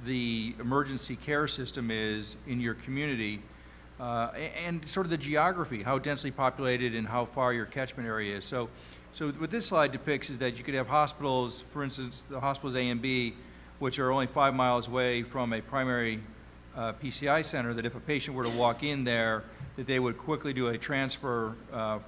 the emergency care system is in your community, and sort of the geography, how densely populated and how far your catchment area is. So what this slide depicts is that you could have hospitals, for instance, the hospitals A and B, which are only 5 miles away from a primary PCI center, that if a patient were to walk in there, that they would quickly do a transfer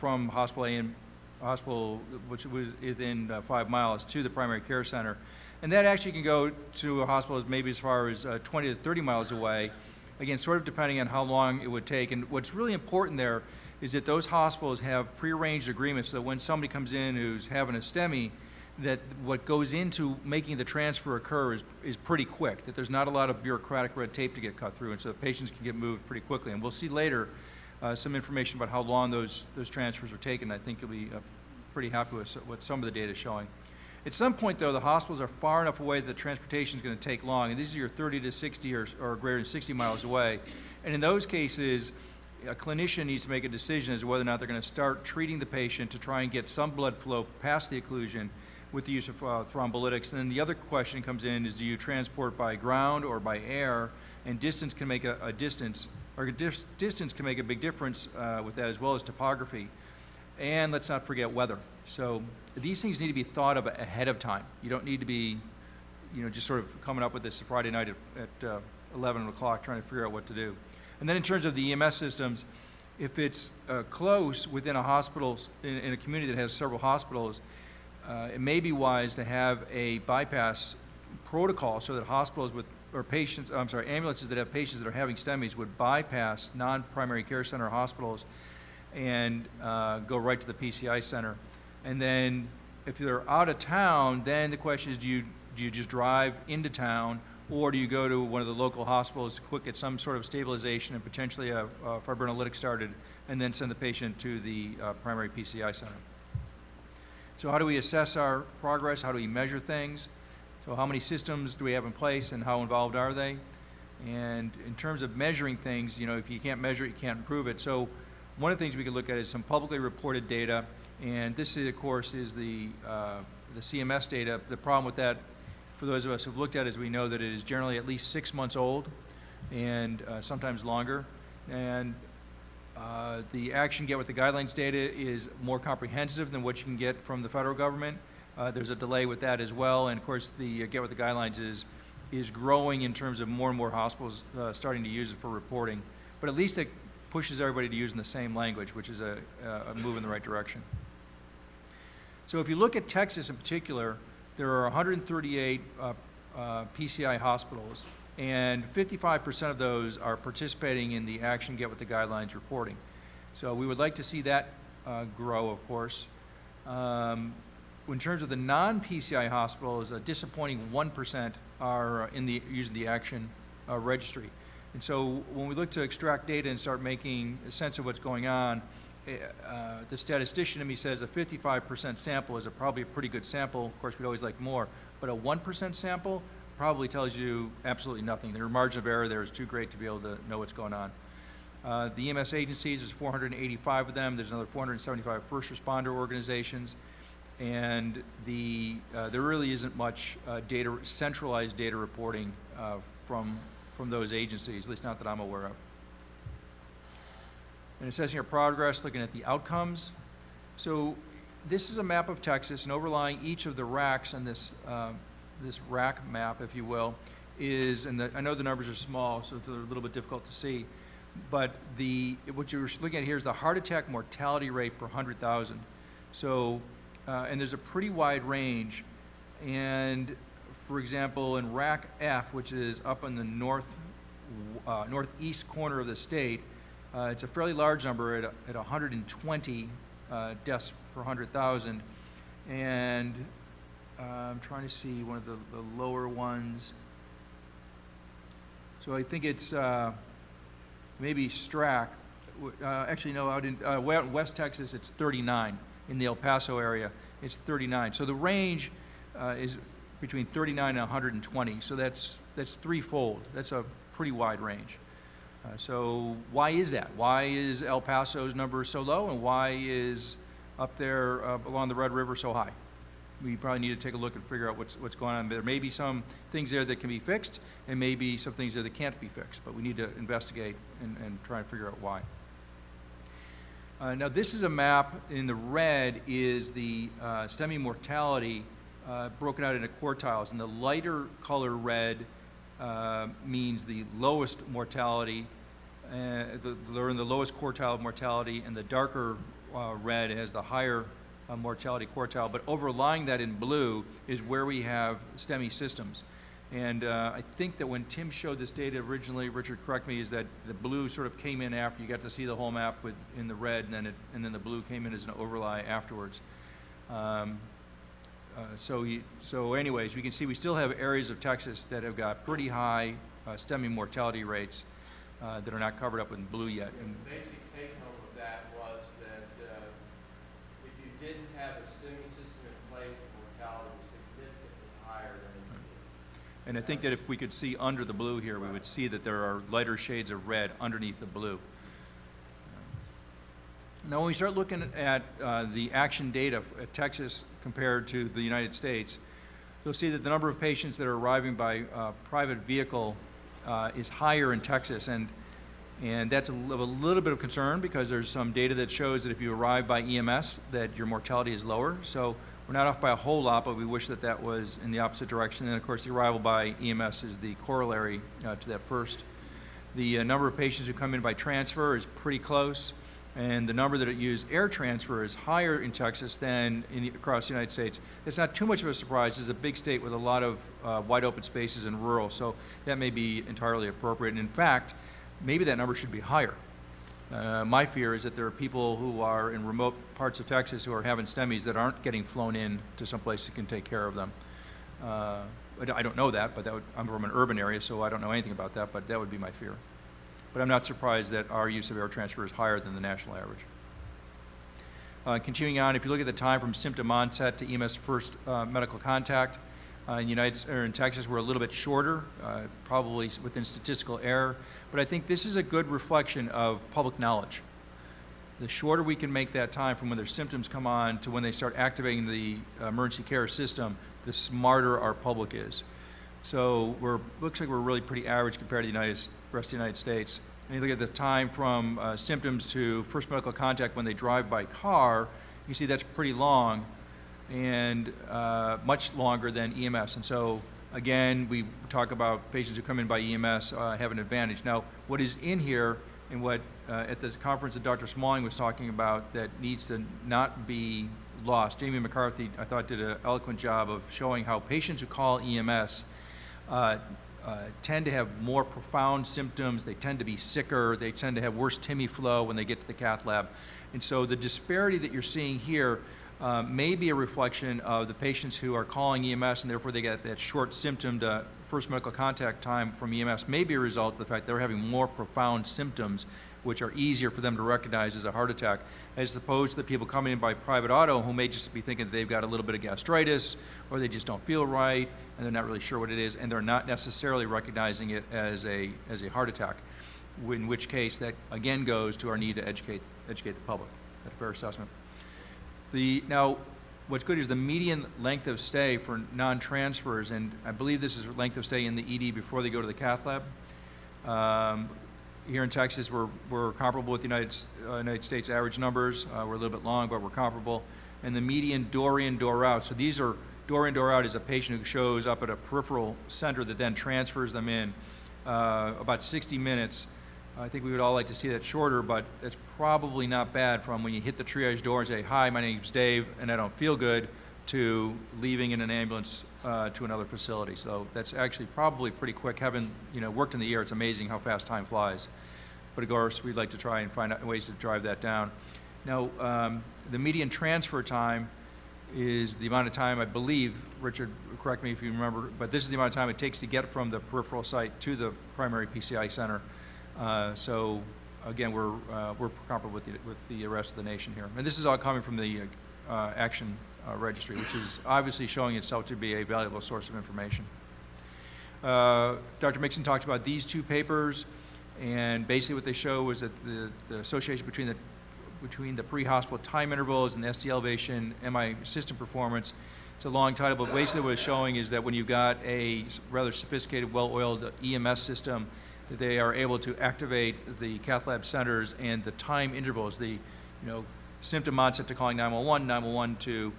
from hospital A and hospital, which was within 5 miles, to the primary care center. And that actually can go to a hospital maybe as far as 20 to 30 miles away, again, sort of depending on how long it would take. And what's really important there is that those hospitals have prearranged agreements so that when somebody comes in who's having a STEMI, that what goes into making the transfer occur is pretty quick, that there's not a lot of bureaucratic red tape to get cut through, and so the patients can get moved pretty quickly. And we'll see later some information about how long those transfers are taken. I think you'll be pretty happy with what some of the data is showing. At some point, though, the hospitals are far enough away that the transportation is going to take long, and these are your 30 to 60 or greater than 60 miles away. And in those cases, a clinician needs to make a decision as to whether or not they're going to start treating the patient to try and get some blood flow past the occlusion with the use of thrombolytics. And then the other question comes in is, do you transport by ground or by air? And distance can make distance can make a big difference with that, as well as topography. And let's not forget weather. So these things need to be thought of ahead of time. You don't need to be, just sort of coming up with this Friday night at 11 o'clock trying to figure out what to do. And then in terms of the EMS systems, if it's close within a hospital, in a community that has several hospitals, it may be wise to have a bypass protocol so that hospitals ambulances that have patients that are having STEMIs would bypass non-primary care center hospitals and go right to the PCI center. And then if they're out of town, then the question is, do you just drive into town, or do you go to one of the local hospitals to get some sort of stabilization and potentially a fibrinolytic started, and then send the patient to the primary PCI center? So how do we assess our progress? How do we measure things? So how many systems do we have in place, and how involved are they? And in terms of measuring things, if you can't measure it, you can't improve it. So one of the things we could look at is some publicly reported data, and this, of course, is the CMS data. The problem with that, for those of us who've looked at it, is we know that it is generally at least 6 months old, and sometimes longer. And the Action Get With the Guidelines data is more comprehensive than what you can get from the federal government. There's a delay with that as well, and of course the Get With the Guidelines is growing in terms of more and more hospitals starting to use it for reporting. But at least it pushes everybody to use in the same language, which is a move in the right direction. So if you look at Texas in particular, there are 138 PCI hospitals, and 55% of those are participating in the Action Get With the Guidelines reporting. So we would like to see that grow, of course. In terms of the non-PCI hospitals, a disappointing 1% are using the Action registry. And so when we look to extract data and start making a sense of what's going on, the statistician in me says a 55% sample is probably a pretty good sample. Of course, we'd always like more, but a 1% sample probably tells you absolutely nothing. The margin of error there is too great to be able to know what's going on. The EMS agencies, there's 485 of them. There's another 475 first responder organizations. And there really isn't much centralized data reporting from those agencies, at least not that I'm aware of. And assessing our progress, looking at the outcomes. So this is a map of Texas, and overlying each of the racks on this rack map, if you will, is, I know the numbers are small, so it's a little bit difficult to see, but what you're looking at here is the heart attack mortality rate per 100,000. So, and there's a pretty wide range, and for example, in rack F, which is up in the northeast corner of the state, it's a fairly large number at 120 deaths per 100,000, and I'm trying to see one of the lower ones. So I think it's maybe Strack. Actually, no, out in West Texas, it's 39. In the El Paso area, it's 39. So the range is between 39 and 120. So that's threefold. That's a pretty wide range. So why is that? Why is El Paso's number so low, and why is up there along the Red River so high? we probably need to take a look and figure out what's going on. There may be some things there that can be fixed, and maybe some things there that can't be fixed, but we need to investigate and try and figure out why. Now this is a map. In the red is the STEMI mortality broken out into quartiles, and the lighter color red means the lowest mortality, they're in the lowest quartile of mortality, and the darker red has the higher mortality quartile, but overlying that in blue is where we have STEMI systems. And I think that when Tim showed this data originally, Richard, correct me, is that the blue sort of came in after you got to see the whole map in the red, and then the blue came in as an overlay afterwards. So anyways, we can see we still have areas of Texas that have got pretty high STEMI mortality rates that are not covered up in blue yet. And the basic take home of that was that if you didn't have a STEMI system in place, the mortality was significantly higher than and I think that if we could see under the blue here, we would see that there are lighter shades of red underneath the blue. Now, when we start looking at the action data at Texas compared to the United States, you'll see that the number of patients that are arriving by private vehicle is higher in Texas, and that's a little bit of concern because there's some data that shows that if you arrive by EMS, that your mortality is lower. So we're not off by a whole lot, but we wish that that was in the opposite direction. And of course, the arrival by EMS is the corollary to that first. The number of patients who come in by transfer is pretty close, and the number that use air transfer is higher in Texas than across the United States. It's not too much of a surprise. It's a big state with a lot of wide open spaces and rural, so that may be entirely appropriate. And in fact, maybe that number should be higher. My fear is that there are people who are in remote parts of Texas who are having STEMIs that aren't getting flown in to some place that can take care of them. I don't know that, but I'm from an urban area, so I don't know anything about that, but that would be my fear. But I'm not surprised that our use of air transfer is higher than the national average. Continuing on, if you look at the time from symptom onset to EMS first medical contact, in Texas, we're a little bit shorter, probably within statistical error, but I think this is a good reflection of public knowledge. The shorter we can make that time from when their symptoms come on to when they start activating the emergency care system, the smarter our public is. So looks like we're really pretty average compared to the rest of the United States. And you look at the time from symptoms to first medical contact when they drive by car, you see that's pretty long, and much longer than EMS. And so, again, we talk about patients who come in by EMS have an advantage. Now, what is in here and what at the conference that Dr. Smalling was talking about that needs to not be lost, Jamie McCarthy, I thought, did an eloquent job of showing how patients who call EMS tend to have more profound symptoms, they tend to be sicker, they tend to have worse TIMI flow when they get to the cath lab. And so the disparity that you're seeing here may be a reflection of the patients who are calling EMS and therefore they get that short symptom to first medical contact time from EMS may be a result of the fact they're having more profound symptoms which are easier for them to recognize as a heart attack, as opposed to the people coming in by private auto who may just be thinking that they've got a little bit of gastritis or they just don't feel right and they're not really sure what it is and they're not necessarily recognizing it as a heart attack, in which case that again goes to our need to educate the public. That's a fair assessment. Now, what's good is the median length of stay for non-transfers, and I believe this is length of stay in the ED before they go to the cath lab. Here in Texas, we're comparable with the United States average numbers. We're a little bit long, but we're comparable. And the median door in, door out. So these are door in, door out is a patient who shows up at a peripheral center that then transfers them in about 60 minutes. I think we would all like to see that shorter, but that's probably not bad from when you hit the triage door and say, hi, my name's Dave, and I don't feel good, to leaving in an ambulance to another facility. So that's actually probably pretty quick. Having worked in the ER, it's amazing how fast time flies. But of course, we'd like to try and find out ways to drive that down. Now, the median transfer time is the amount of time, I believe, Richard, correct me if you remember, but this is the amount of time it takes to get from the peripheral site to the primary PCI center. So again, we're comparable with the rest of the nation here. And this is all coming from the action registry, which is obviously showing itself to be a valuable source of information. Dr. Mixon talked about these two papers, and basically what they show was that the association between the pre-hospital time intervals and the ST elevation MI system performance It's a long title, but basically what it's showing is that when you've got a rather sophisticated, well-oiled EMS system, that they are able to activate the cath lab centers and the time intervals, the symptom onset to calling 911, 911 to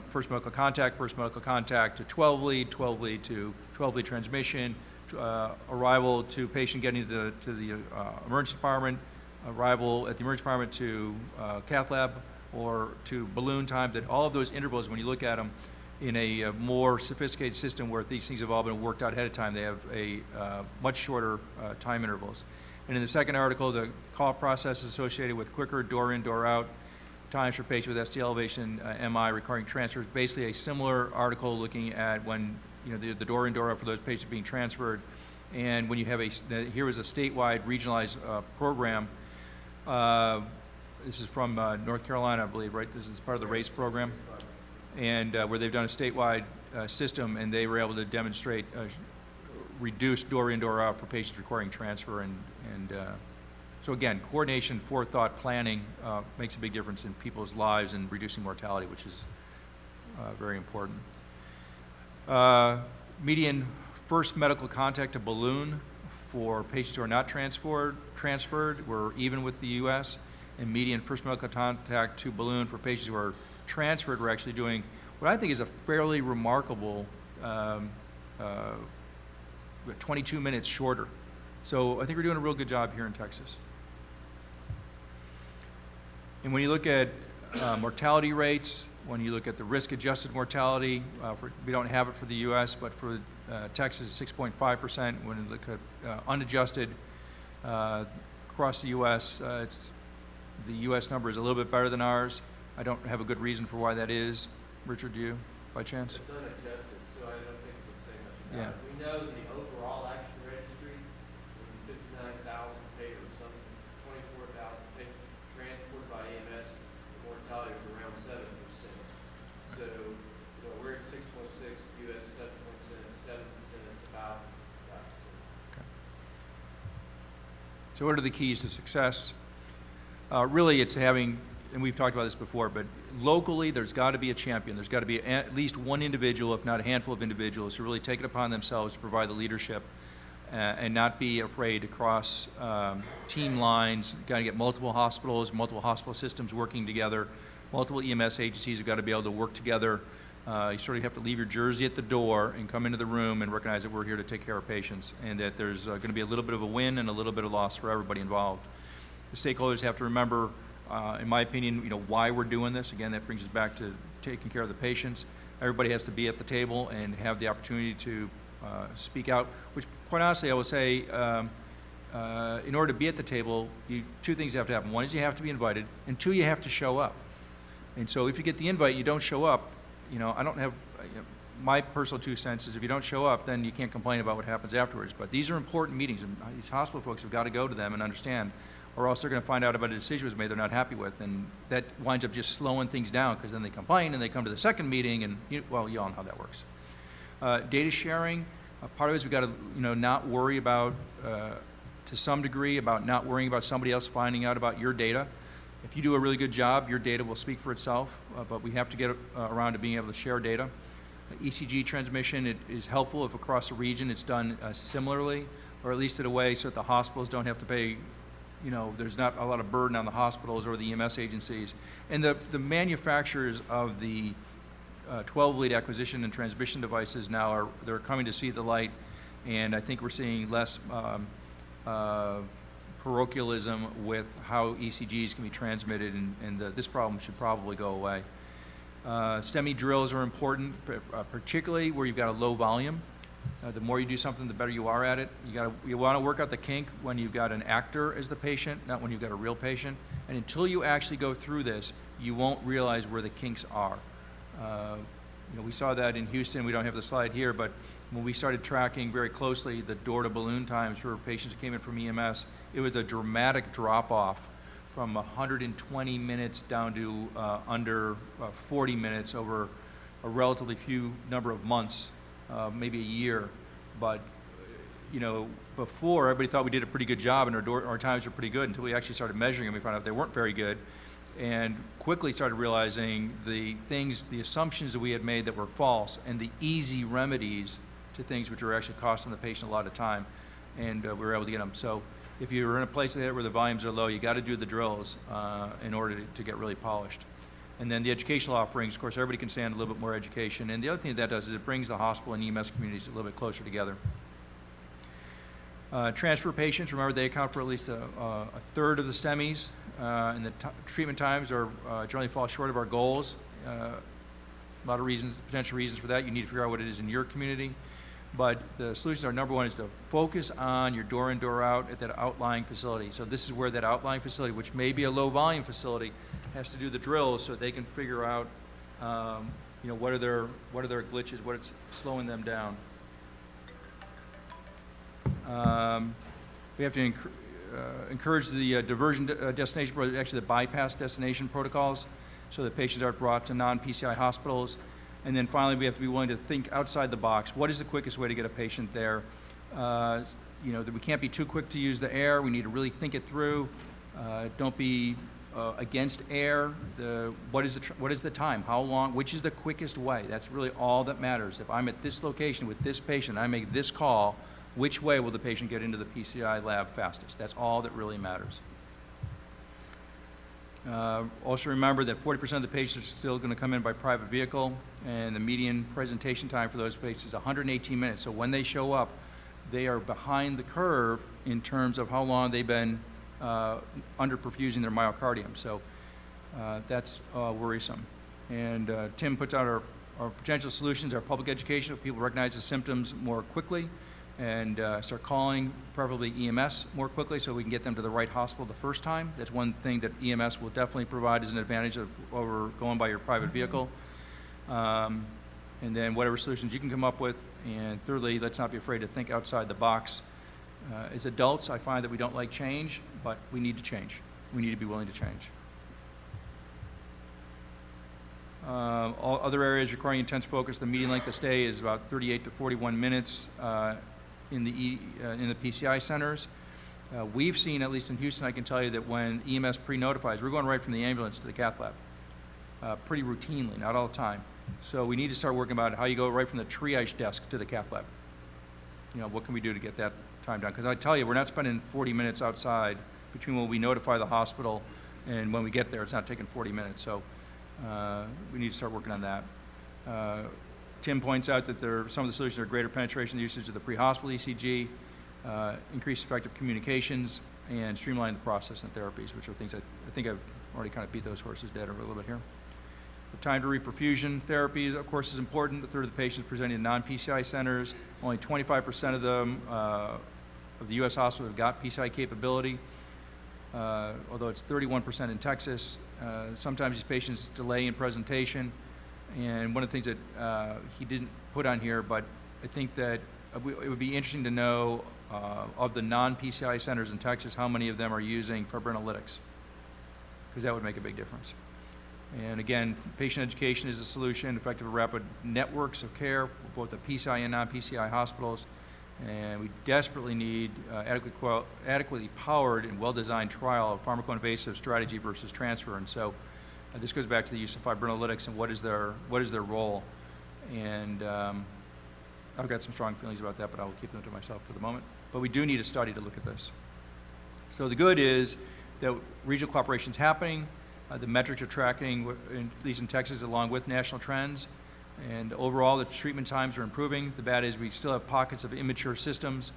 first medical contact to 12 lead, 12 lead to 12 lead transmission, arrival to patient getting to the emergency department, arrival at the emergency department to cath lab or to balloon time, that all of those intervals, when you look at them in a more sophisticated system where these things have all been worked out ahead of time, they have a much shorter time intervals. And in the second article, the call process is associated with quicker door in, door out times for patients with ST elevation, MI requiring transfers. Basically a similar article looking at when the door in, door out for those patients being transferred. And when you have here is a statewide regionalized program. This is from North Carolina, I believe, right? This is part of the RACE program. And where they've done a statewide system, and they were able to demonstrate reduced door in, door out for patients requiring transfer. And so again, coordination, forethought, planning makes a big difference in people's lives and reducing mortality, which is very important. Median first medical contact to balloon for patients who are not transferred, we're even with the U.S. And median first medical contact to balloon for patients who are transferred, we're actually doing what I think is a fairly remarkable 22 minutes shorter. So I think we're doing a real good job here in Texas. And when you look at mortality rates, when you look at the risk-adjusted mortality, we don't have it for the U.S., but for Texas, it's 6.5%. When you look at unadjusted across the U.S., the U.S. number is a little bit better than ours. I don't have a good reason for why that is. Richard, do you, by chance? It's unadjusted, so I don't think we can say much about Yeah. it. We know the overall action registry, 59,000 patients, some 24,000 patients transported by EMS, the mortality was around 7%. So we're at 6.6, U.S. 7%, it's about 5%. Okay. So what are the keys to success? Really, it's having, and we've talked about this before, but locally, there's got to be a champion. There's got to be at least one individual, if not a handful of individuals, who really take it upon themselves to provide the leadership and not be afraid to cross team lines. You've got to get multiple hospitals, multiple hospital systems working together. Multiple EMS agencies have got to be able to work together. You sort of have to leave your jersey at the door and come into the room and recognize that we're here to take care of patients, and that there's going to be a little bit of a win and a little bit of loss for everybody involved. The stakeholders have to remember, in my opinion, why we're doing this. Again, that brings us back to taking care of the patients. Everybody has to be at the table and have the opportunity to speak out, which quite honestly I will say, in order to be at the table, two things have to happen. One is you have to be invited, and two, you have to show up. And so if you get the invite, you don't show up, I don't have, my personal 2 cents is if you don't show up, then you can't complain about what happens afterwards. But these are important meetings, and these hospital folks have got to go to them and understand, or else they're going to find out about a decision was made they're not happy with, and that winds up just slowing things down, because then they complain and they come to the second meeting, and you all know how that works. Data sharing, part of it is we've got to not worry about, to some degree, about not worrying about somebody else finding out about your data. If you do a really good job, your data will speak for itself, but we have to get around to being able to share data. ECG transmission, it is helpful if across the region it's done similarly, or at least in a way so that the hospitals don't have to pay, there's not a lot of burden on the hospitals or the EMS agencies. And the manufacturers of the 12-lead acquisition and transmission devices now they're coming to see the light, and I think we're seeing less parochialism with how ECGs can be transmitted, and this problem should probably go away. STEMI drills are important, particularly where you've got a low volume. The more you do something, the better you are at it. You want to work out the kink when you've got an actor as the patient, not when you've got a real patient. And until you actually go through this, you won't realize where the kinks are. We saw that in Houston. We don't have the slide here, but when we started tracking very closely the door-to-balloon times for patients who came in from EMS, it was a dramatic drop-off from 120 minutes down to under 40 minutes over a relatively few number of months, maybe a year. But before, everybody thought we did a pretty good job and our times were pretty good until we actually started measuring them. We found out they weren't very good. and quickly started realizing the assumptions that we had made that were false, and the easy remedies to things which are actually costing the patient a lot of time, and we were able to get them. So if you're in a place like that where the volumes are low, you got to do the drills in order to get really polished. And then the educational offerings, of course, everybody can stand a little bit more education. And the other thing that does is it brings the hospital and EMS communities a little bit closer together. Transfer patients, remember they account for at least a third of the STEMIs, and the treatment times are generally fall short of our goals. A lot of reasons, potential reasons for that. You need to figure out what it is in your community. But the solutions are, number one, is to focus on your door in, door out at that outlying facility. So this is where that outlying facility, which may be a low volume facility, has to do the drills so they can figure out, what are their glitches, what's slowing them down. We have to encourage the diversion destination, actually the bypass destination protocols, so that patients are brought to non-PCI hospitals. And then finally, we have to be willing to think outside the box. What is the quickest way to get a patient there? That we can't be too quick to use the air. We need to really think it through. Don't be against air. What is the time? How long? Which is the quickest way? That's really all that matters. If I'm at this location with this patient, I make this call, which way will the patient get into the PCI lab fastest? That's all that really matters. Also remember that 40% of the patients are still going to come in by private vehicle, and the median presentation time for those patients is 118 minutes. So when they show up, they are behind the curve in terms of how long they've been underperfusing their myocardium. So that's worrisome. And Tim puts out our potential solutions, our public education, if people recognize the symptoms more quickly, and start calling preferably EMS more quickly so we can get them to the right hospital the first time. That's one thing that EMS will definitely provide as an advantage over going by your private vehicle. And then whatever solutions you can come up with. And thirdly, let's not be afraid to think outside the box. As adults, I find that we don't like change, but we need to change. We need to be willing to change. All other areas requiring intense focus, the median length of stay is about 38 to 41 minutes in the PCI centers. We've seen, at least in Houston, I can tell you that when EMS pre-notifies, we're going right from the ambulance to the cath lab, pretty routinely, not all the time. So we need to start working about how you go right from the triage desk to the cath lab. What can we do to get that time down? Because I tell you, we're not spending 40 minutes outside between when we notify the hospital and when we get there. It's not taking 40 minutes. So we need to start working on that. Tim points out that some of the solutions are greater penetration, the usage of the pre-hospital ECG, increased effective communications, and streamline the process and therapies, which are things I think I've already kind of beat those horses dead a little bit here. The time to reperfusion therapy, of course, is important. A third of the patients presenting in non-PCI centers, only 25% of them of the U.S. hospitals have got PCI capability, although it's 31% in Texas. Sometimes these patients delay in presentation. And one of the things that he didn't put on here, but I think that it would be interesting to know of the non-PCI centers in Texas, how many of them are using fibrinolytics, because that would make a big difference. And again, patient education is a solution, effective and rapid networks of care, both the PCI and non-PCI hospitals. And we desperately need adequately powered and well-designed trial of pharmacoinvasive strategy versus transfer. And so this goes back to the use of fibrinolytics and what is their role. And I've got some strong feelings about that, but I will keep them to myself for the moment. But we do need a study to look at this. So the good is that regional cooperation is happening. The metrics are tracking, at least in Texas, along with national trends. And overall, the treatment times are improving. The bad is we still have pockets of immature systems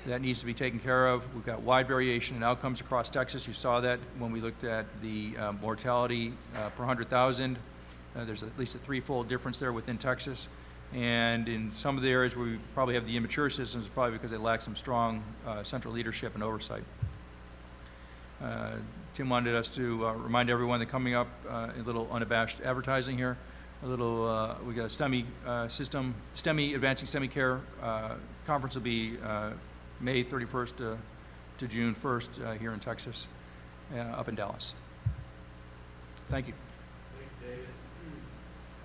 that needs to be taken care of. We've got wide variation in outcomes across Texas. You saw that when we looked at the mortality per 100,000. There's at least a threefold difference there within Texas. And in some of the areas where we probably have the immature systems, probably because they lack some strong central leadership and oversight. Tim wanted us to remind everyone that coming up, a little unabashed advertising here, we got a STEMI STEMI Advancing STEMI Care conference will be May 31st to June 1st here in Texas, up in Dallas. Thank you. Thank you, David.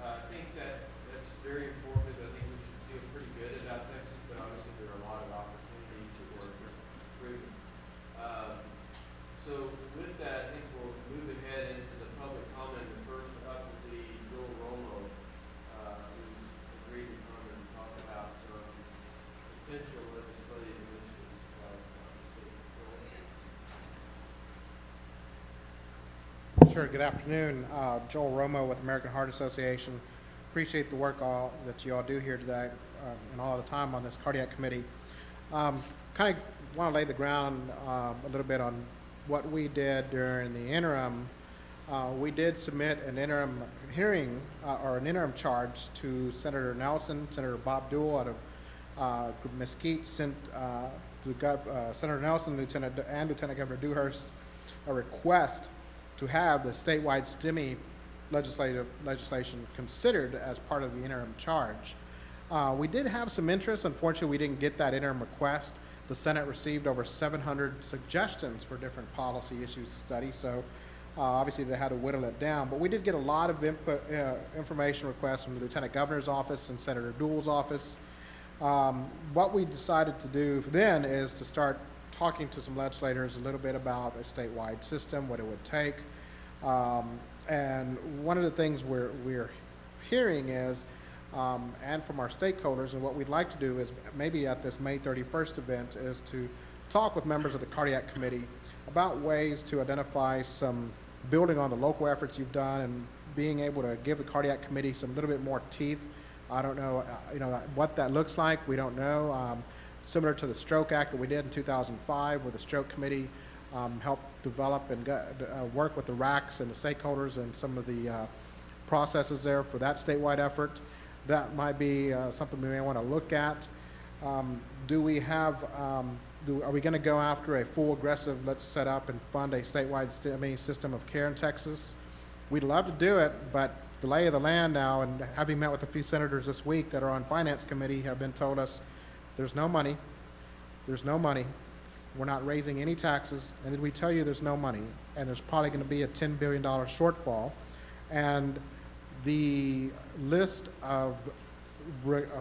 I think that's very informative. I think we should feel pretty good about Texas, but obviously there are a lot of opportunities for improvement. So with that, I think we'll move ahead into Sure, good afternoon. Joel Romo with American Heart Association. Appreciate the work that you all do here today and all the time on this cardiac committee. Kind of want to lay the ground a little bit on what we did during the interim. We did submit an interim hearing or an interim charge to Senator Nelson, Senator Bob Dewell out of Mesquite, sent Senator Nelson and Lieutenant Governor Dewhurst a request to have the statewide STEMI legislation considered as part of the interim charge. We did have some interest. Unfortunately, we didn't get that interim request. The Senate received over 700 suggestions for different policy issues to study, so obviously they had to whittle it down. But we did get a lot of information requests from the Lieutenant Governor's office and Senator Dewell's office. What we decided to do then is to start talking to some legislators a little bit about a statewide system, what it would take. And one of the things we're hearing is, and from our stakeholders, and what we'd like to do is maybe at this May 31st event is to talk with members of the Cardiac Committee about ways to identify some building on the local efforts you've done and being able to give the Cardiac Committee some little bit more teeth. I don't know, what that looks like. We don't know. Similar to the Stroke Act that we did in 2005, where the Stroke Committee helped develop and work with the RACs and the stakeholders and some of the processes there for that statewide effort. That might be something we may want to look at. Do we have, are we going to go after a full aggressive, let's set up and fund a statewide STEMI system of care in Texas? We'd love to do it, but the lay of the land now, and having met with a few senators this week that are on Finance Committee, have been told us there's no money. There's no money. We're not raising any taxes, and then we tell you there's no money, and there's probably going to be a $10 billion shortfall. And the list of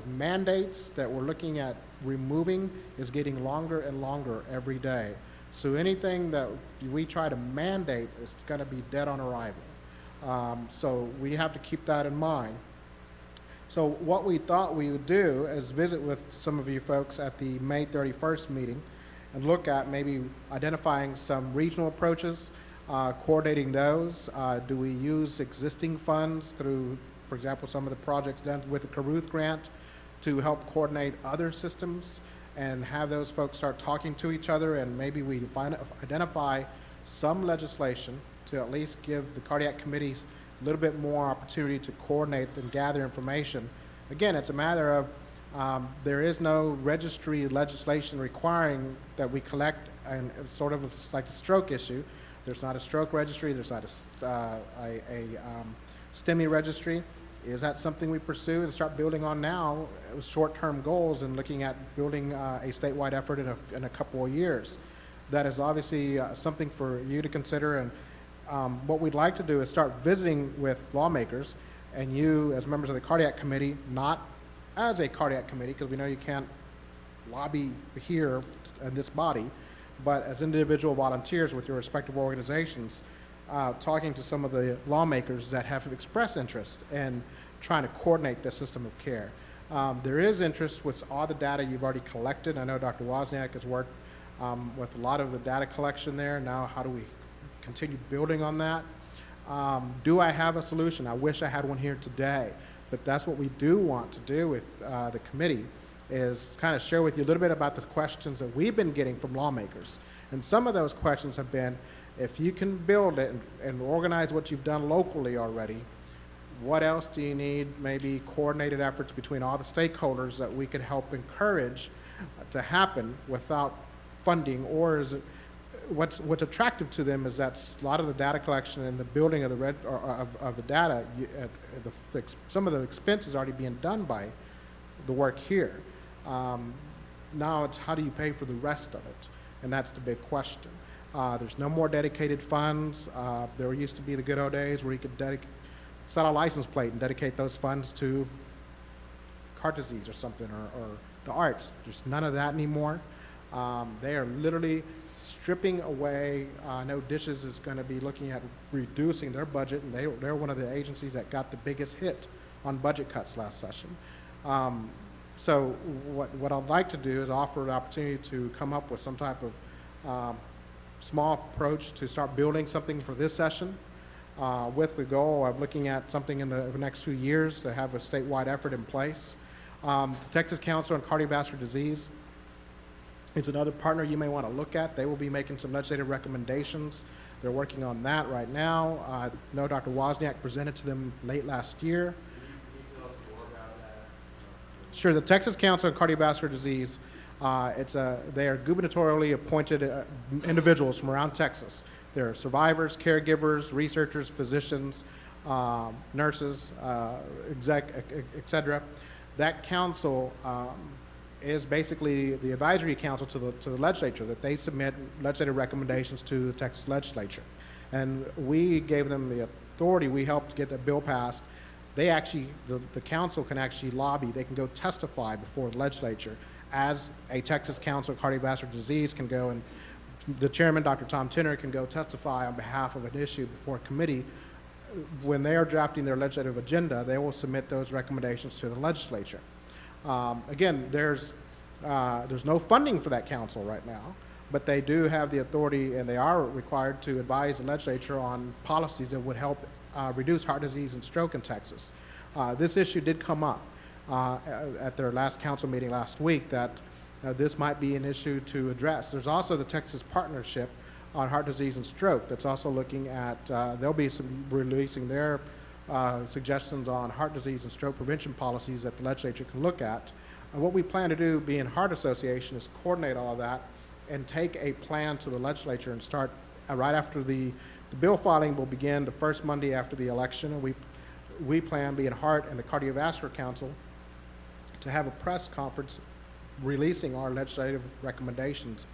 mandates that we're looking at removing is getting longer and longer every day. So anything that we try to mandate is going to be dead on arrival. So we have to keep that in mind. So what we thought we would do is visit with some of you folks at the May 31st meeting and look at maybe identifying some regional approaches, coordinating those. Do we use existing funds through, for example, some of the projects done with the Caruth grant to help coordinate other systems and have those folks start talking to each other, and maybe we identify some legislation to at least give the cardiac committees a little bit more opportunity to coordinate and gather information. Again, it's a matter of there is no registry legislation requiring that we collect, and it's sort of like the stroke issue. There's not a stroke registry. There's not a STEMI registry. Is that something we pursue and start building on now with short-term goals and looking at building a statewide effort in a couple of years? That is obviously something for you to consider. And what we'd like to do is start visiting with lawmakers and you as members of the cardiac committee, not as a cardiac committee, because we know you can't lobby here in this body, but as individual volunteers with your respective organizations, talking to some of the lawmakers that have expressed interest in trying to coordinate this system of care. There is interest with all the data you've already collected. I know Dr. Wozniak has worked with a lot of the data collection there. Now, how do we continue building on that? Do I have a solution? I wish I had one here today, but that's what we do want to do with the committee, is kind of share with you a little bit about the questions that we've been getting from lawmakers. And some of those questions have been, if you can build it and organize what you've done locally already, what else do you need? Maybe coordinated efforts between all the stakeholders that we could help encourage to happen without funding, or is it, what's attractive to them is that a lot of the data collection and the building of the data, some of the expenses already being done by the work here. Now it's how do you pay for the rest of it, and that's the big question. There's no more dedicated funds. There used to be the good old days where you could set a license plate and dedicate those funds to heart disease or something, or the arts. There's none of that anymore. They are literally stripping away. I know Dishes is going to be looking at reducing their budget, and they're one of the agencies that got the biggest hit on budget cuts last session. So what I'd like to do is offer an opportunity to come up with some type of small approach to start building something for this session. with the goal of looking at something in the next few years to have a statewide effort in place. The Texas Council on Cardiovascular Disease is another partner you may want to look at. They will be making some legislative recommendations. They're working on that right now. I know Dr. Wozniak presented to them late last year. Can you tell us more about that? Sure, the Texas Council on Cardiovascular Disease, they are gubernatorially appointed individuals from around Texas. They're survivors, caregivers, researchers, physicians, nurses, et cetera. That council is basically the advisory council to the legislature, that they submit legislative recommendations to the Texas legislature. And we gave them the authority. We helped get the bill passed. They actually, the council can actually lobby. They can go testify before the legislature, as a Texas Council of Cardiovascular Disease can go, and the chairman, Dr. Tom Tenner, can go testify on behalf of an issue before a committee. When they are drafting their legislative agenda, they will submit those recommendations to the legislature. Again, there's no funding for that council right now, but they do have the authority, and they are required to advise the legislature on policies that would help reduce heart disease and stroke in Texas. This issue did come up at their last council meeting last week, that this might be an issue to address. There's also the Texas Partnership on Heart Disease and Stroke that's also looking at, they'll be releasing their suggestions on heart disease and stroke prevention policies that the legislature can look at. And what we plan to do, being Heart Association, is coordinate all of that and take a plan to the legislature and start right after the bill filing will begin the first Monday after the election. And we plan, being Heart and the Cardiovascular Council, to have a press conference releasing our legislative recommendations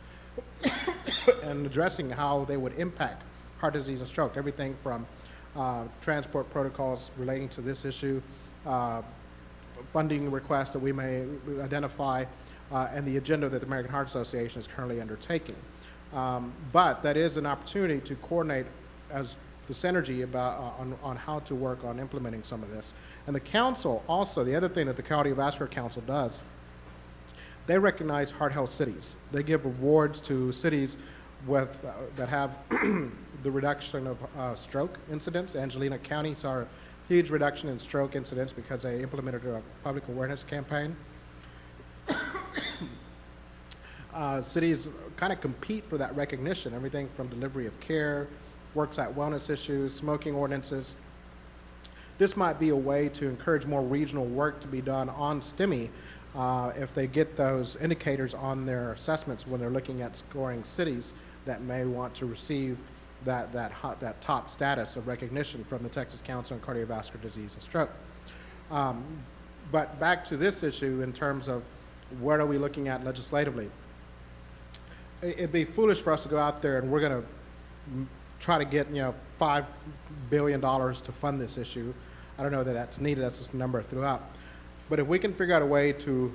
and addressing how they would impact heart disease and stroke, everything from transport protocols relating to this issue, funding requests that we may identify, and the agenda that the American Heart Association is currently undertaking. But that is an opportunity to coordinate as the synergy on how to work on implementing some of this. And the council also, the other thing that the Cardiovascular Council does, they recognize heart health cities. They give awards to cities with that have the reduction of stroke incidents. Angelina County saw a huge reduction in stroke incidents because they implemented a public awareness campaign. Cities kind of compete for that recognition, everything from delivery of care, worksite wellness issues, smoking ordinances. This might be a way to encourage more regional work to be done on STEMI if they get those indicators on their assessments when they're looking at scoring cities that may want to receive that top status of recognition from the Texas Council on Cardiovascular Disease and Stroke. But back to this issue in terms of what are we looking at legislatively? It'd be foolish for us to go out there and we're going to try to get $5 billion to fund this issue. I don't know that that's needed. That's just a number I threw out. But if we can figure out a way to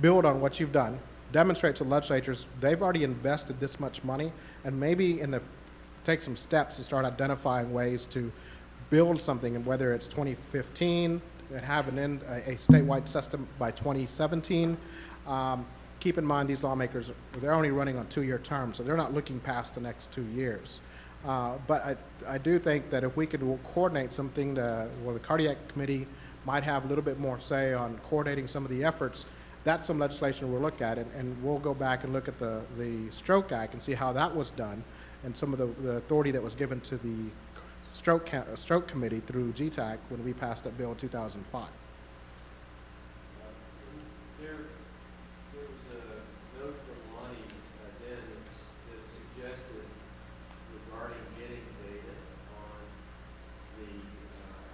build on what you've done, demonstrate to legislatures they've already invested this much money, and maybe take some steps to start identifying ways to build something, and whether it's 2015 and have a statewide system by 2017. Keep in mind these lawmakers, they're only running on 2-year terms, so they're not looking past the next 2 years. But I do think that if we could coordinate something where the cardiac committee might have a little bit more say on coordinating some of the efforts, that's some legislation we'll look at, and we'll go back and look at the Stroke Act and see how that was done, and some of the authority that was given to the Stroke Committee through GETAC when we passed that bill in 2005. There was a note from Lonnie then that suggested regarding getting data on the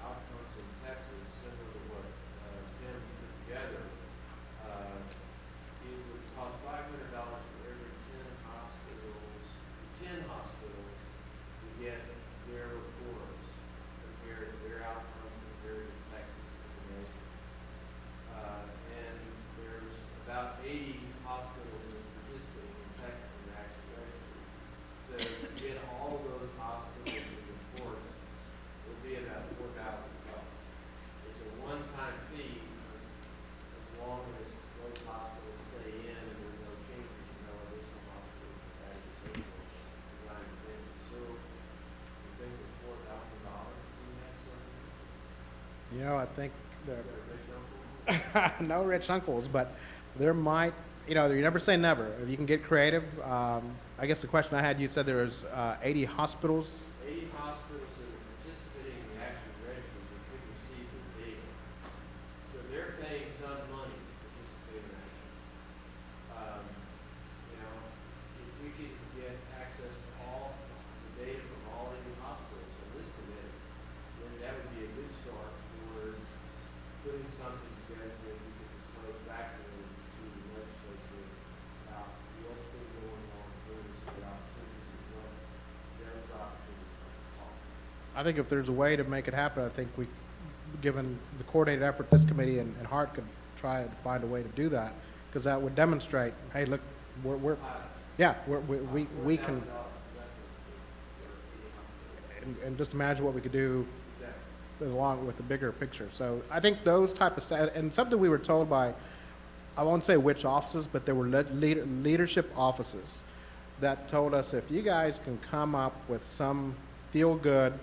outcomes in Texas, similar to what Tim put together. It would cost $500 for every 10 hospitals to get their reports compared to their outcomes compared to Texas information. I think no rich uncles, but there might, you never say never. If you can get creative. I guess the question I had, you said there was 80 hospitals. 80 hospitals that are participating in the action registry that could receive the data. So they're paying some money to participate in action. If we could get access to all the data from all 80 hospitals on this committee, then that would be a good start for putting something together that we could propose back to the legislature about what's been going on, what is the opportunities, and what those opportunities are. I think if there's a way to make it happen, I think given the coordinated effort, this committee and Hart could try to find a way to do that, because that would demonstrate, hey, look, we can, and just imagine what we could do along with the bigger picture. So I think those type of and something we were told by, I won't say which offices, but there were leadership offices that told us, if you guys can come up with some feel-good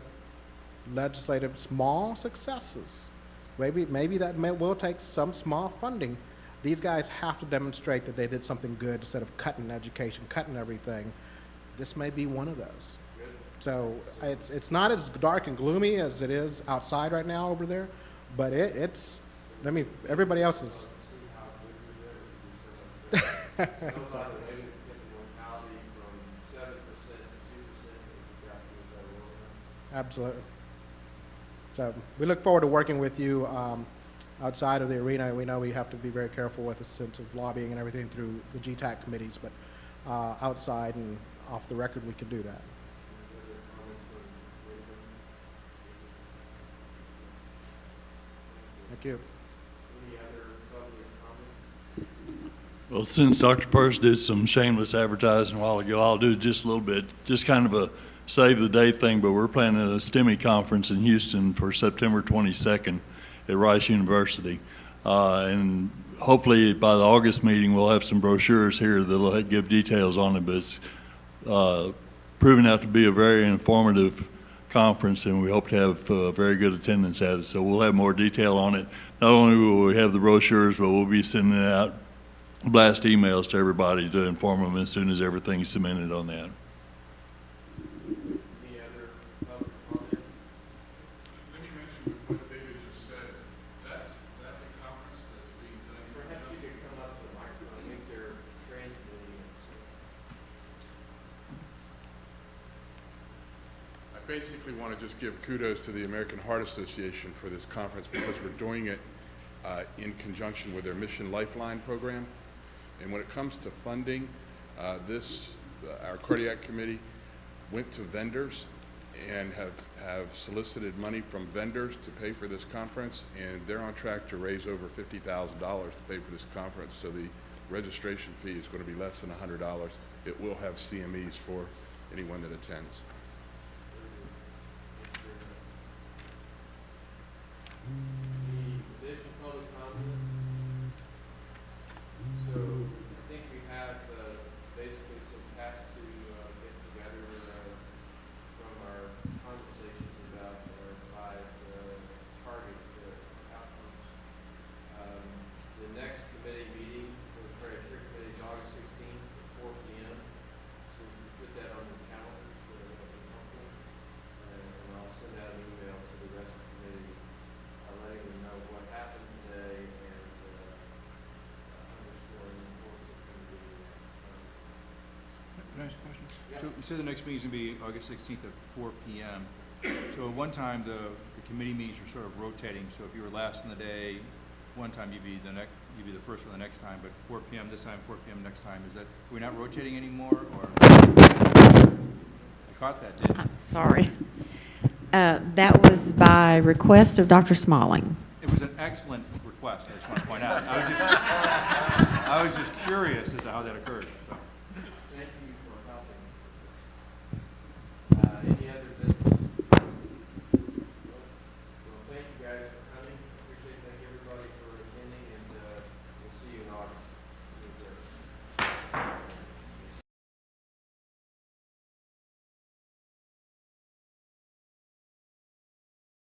legislative small successes, maybe that will take some small funding. These guys have to demonstrate that they did something good instead of cutting education, cutting everything. This may be one of those. So it's not as dark and gloomy as it is outside right now over there, but everybody else is. Absolutely. So we look forward to working with you outside of the arena. We know we have to be very careful with the sense of lobbying and everything through the GETAC committees, but outside and off the record, we can do that. Thank you. Any other public comments? Well, since Dr. Purse did some shameless advertising a while ago, I'll do just a little bit, just kind of a save the date thing, but we're planning a STEMI conference in Houston for September 22nd at Rice University. And hopefully by the August meeting, we'll have some brochures here that'll give details on it, but it's proving out to be a very informative conference, and we hope to have very good attendance at it. So we'll have more detail on it. Not only will we have the brochures, but we'll be sending out blast emails to everybody to inform them as soon as everything's cemented on that. Any other public comment? Let me mention what David just said. That's a conference that's being done. Perhaps you could come up to the microphone. I think they're transmitting it. I basically want to just give kudos to the American Heart Association for this conference, because we're doing it in conjunction with their Mission Lifeline program. And when it comes to funding, our cardiac committee went to vendors and have solicited money from vendors to pay for this conference, and they're on track to raise over $50,000 to pay for this conference. So the registration fee is going to be less than $100. It will have CMEs for anyone that attends. Any additional public comment? So I think we have basically some tasks to get together from our conversations about our 5 target outcomes. The next committee meeting for the Credit Care Committee is August 16th at 4 p.m. So we can put that on the calendar so that it'll be helpful. And I'll send out an email to the rest of the committee letting them know what happened today and underscoring the importance of committee. Can I ask a question? Yeah. So you said the next meeting is going to be August 16th at 4 p.m. So at one time, the committee meetings are sort of rotating. So if you were last in the day, one time you'd be the first one the next time, but 4 p.m. this time, 4 p.m. next time. Are we not rotating anymore? Or I caught that, didn't I? Sorry. That was by request of Dr. Smalling. It was an excellent request, I just want to point out. I was just curious as to how that occurred.